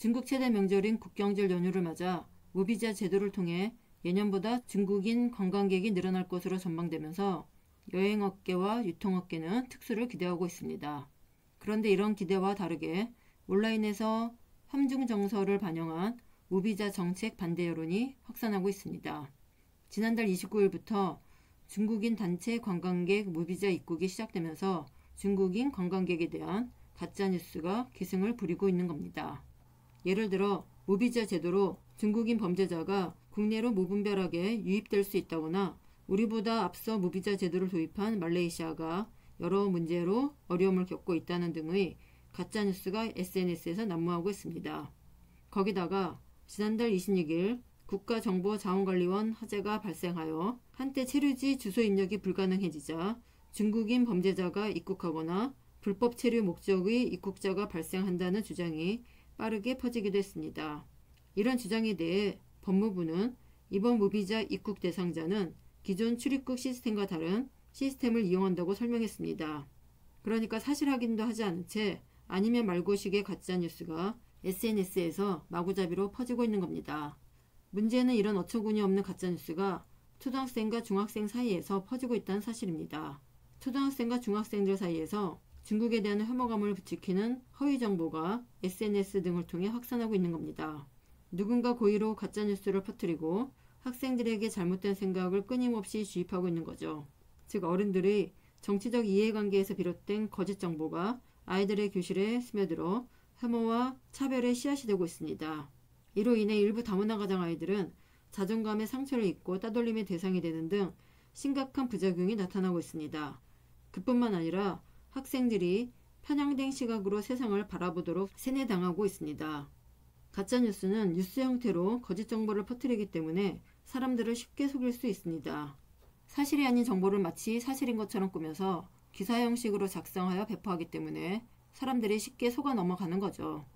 중국 최대 명절인 국경절 연휴를 맞아 무비자 제도를 통해 예년보다 중국인 관광객이 늘어날 것으로 전망되면서 여행업계와 유통업계는 특수를 기대하고 있습니다. 그런데 이런 기대와 다르게 온라인에서 함중 정서를 반영한 무비자 정책 반대 여론이 확산하고 있습니다. 지난달 29일부터 중국인 단체 관광객 무비자 입국이 시작되면서 중국인 관광객에 대한 가짜뉴스가 기승을 부리고 있는 겁니다. 예를 들어 무비자 제도로 중국인 범죄자가 국내로 무분별하게 유입될 수 있다거나 우리보다 앞서 무비자 제도를 도입한 말레이시아가 여러 문제로 어려움을 겪고 있다는 등의 가짜뉴스가 SNS에서 난무하고 있습니다. 거기다가 지난달 26일 국가정보자원관리원 화재가 발생하여 한때 체류지 주소 입력이 불가능해지자 중국인 범죄자가 입국하거나 불법 체류 목적의 입국자가 발생한다는 주장이 빠르게 퍼지기도 했습니다. 이런 주장에 대해 법무부는 이번 무비자 입국 대상자는 기존 출입국 시스템과 다른 시스템을 이용한다고 설명했습니다. 그러니까 사실 확인도 하지 않은 채 아니면 말고식의 가짜뉴스가 SNS에서 마구잡이로 퍼지고 있는 겁니다. 문제는 이런 어처구니 없는 가짜뉴스가 초등학생과 중학생 사이에서 퍼지고 있다는 사실입니다. 초등학생과 중학생들 사이에서 중국에 대한 혐오감을 부추기는 허위 정보가 SNS 등을 통해 확산하고 있는 겁니다. 누군가 고의로 가짜뉴스를 퍼뜨리고 학생들에게 잘못된 생각을 끊임없이 주입하고 있는 거죠. 즉 어른들의 정치적 이해관계에서 비롯된 거짓 정보가 아이들의 교실에 스며들어 혐오와 차별의 씨앗이 되고 있습니다. 이로 인해 일부 다문화 가정 아이들은 자존감의 상처를 입고 따돌림의 대상이 되는 등 심각한 부작용이 나타나고 있습니다. 그뿐만 아니라 학생들이 편향된 시각으로 세상을 바라보도록 세뇌당하고 있습니다. 가짜뉴스는 뉴스 형태로 거짓 정보를 퍼뜨리기 때문에 사람들을 쉽게 속일 수 있습니다. 사실이 아닌 정보를 마치 사실인 것처럼 꾸며서 기사 형식으로 작성하여 배포하기 때문에 사람들이 쉽게 속아 넘어가는 거죠.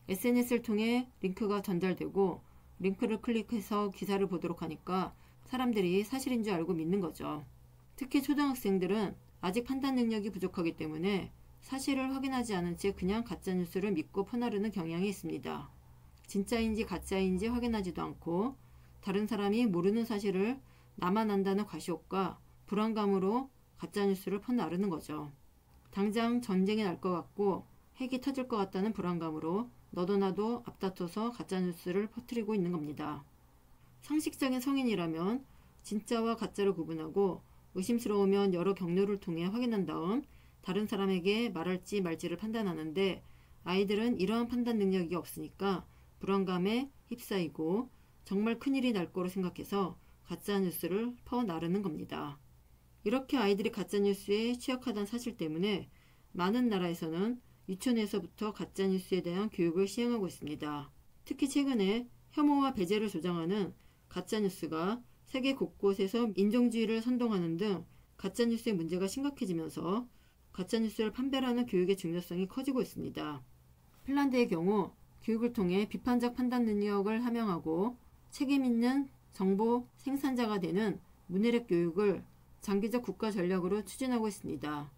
SNS를 통해 링크가 전달되고 링크를 클릭해서 기사를 보도록 하니까 사람들이 사실인 줄 알고 믿는 거죠. 특히 초등학생들은 아직 판단 능력이 부족하기 때문에 사실을 확인하지 않은 채 그냥 가짜뉴스를 믿고 퍼나르는 경향이 있습니다. 진짜인지 가짜인지 확인하지도 않고 다른 사람이 모르는 사실을 나만 안다는 과시욕과 불안감으로 가짜뉴스를 퍼나르는 거죠. 당장 전쟁이 날 것 같고 핵이 터질 것 같다는 불안감으로 너도 나도 앞다퉈서 가짜뉴스를 퍼뜨리고 있는 겁니다. 상식적인 성인이라면 진짜와 가짜를 구분하고 의심스러우면 여러 경로를 통해 확인한 다음 다른 사람에게 말할지 말지를 판단하는데 아이들은 이러한 판단 능력이 없으니까 불안감에 휩싸이고 정말 큰일이 날 거로 생각해서 가짜뉴스를 퍼나르는 겁니다. 이렇게 아이들이 가짜뉴스에 취약하다는 사실 때문에 많은 나라에서는 유치원에서부터 가짜뉴스에 대한 교육을 시행하고 있습니다. 특히 최근에 혐오와 배제를 조장하는 가짜뉴스가 세계 곳곳에서 인종주의를 선동하는 등 가짜뉴스의 문제가 심각해지면서 가짜뉴스를 판별하는 교육의 중요성이 커지고 있습니다. 핀란드의 경우 교육을 통해 비판적 판단 능력을 함양하고 책임 있는 정보 생산자가 되는 문해력 교육을 장기적 국가 전략으로 추진하고 있습니다.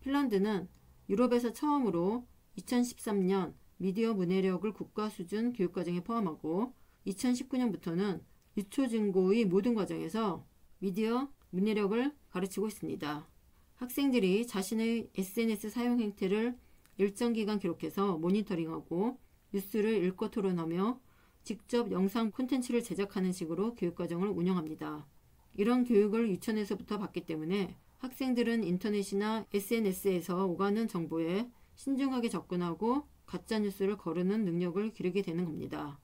핀란드는 유럽에서 처음으로 2013년 미디어 문해력을 국가 수준 교육과정에 포함하고 2019년부터는 유초중고의 모든 과정에서 미디어 문해력을 가르치고 있습니다. 학생들이 자신의 SNS 사용 행태를 일정 기간 기록해서 모니터링하고 뉴스를 읽고 토론하며 직접 영상 콘텐츠를 제작하는 식으로 교육과정을 운영합니다. 이런 교육을 유치원에서부터 받기 때문에 학생들은 인터넷이나 SNS에서 오가는 정보에 신중하게 접근하고 가짜뉴스를 거르는 능력을 기르게 되는 겁니다.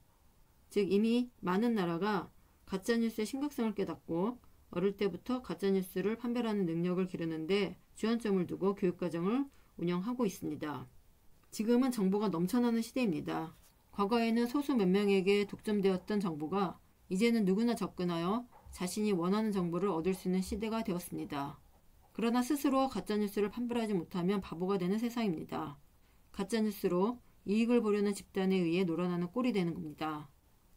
즉 이미 많은 나라가 가짜뉴스의 심각성을 깨닫고 어릴 때부터 가짜뉴스를 판별하는 능력을 기르는데 주안점을 두고 교육과정을 운영하고 있습니다. 지금은 정보가 넘쳐나는 시대입니다. 과거에는 소수 몇 명에게 독점되었던 정보가 이제는 누구나 접근하여 자신이 원하는 정보를 얻을 수 있는 시대가 되었습니다. 그러나 스스로 가짜뉴스를 판별하지 못하면 바보가 되는 세상입니다. 가짜뉴스로 이익을 보려는 집단에 의해 놀아나는 꼴이 되는 겁니다.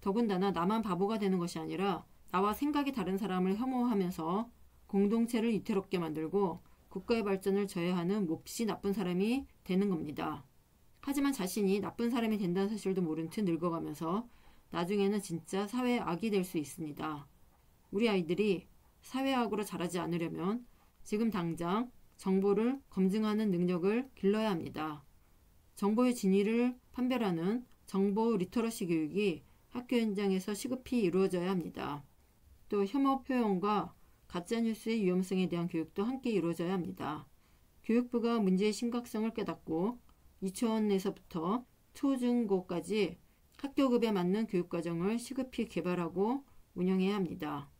더군다나 나만 바보가 되는 것이 아니라 나와 생각이 다른 사람을 혐오하면서 공동체를 위태롭게 만들고 국가의 발전을 저해하는 몹시 나쁜 사람이 되는 겁니다. 하지만 자신이 나쁜 사람이 된다는 사실도 모른 채 늙어가면서 나중에는 진짜 사회악이 될 수 있습니다. 우리 아이들이 사회악으로 자라지 않으려면 지금 당장 정보를 검증하는 능력을 길러야 합니다. 정보의 진위를 판별하는 정보 리터러시 교육이 학교 현장에서 시급히 이루어져야 합니다. 또 혐오 표현과 가짜뉴스의 위험성에 대한 교육도 함께 이루어져야 합니다. 교육부가 문제의 심각성을 깨닫고 유치원에서부터 초중고까지 학교급에 맞는 교육과정을 시급히 개발하고 운영해야 합니다.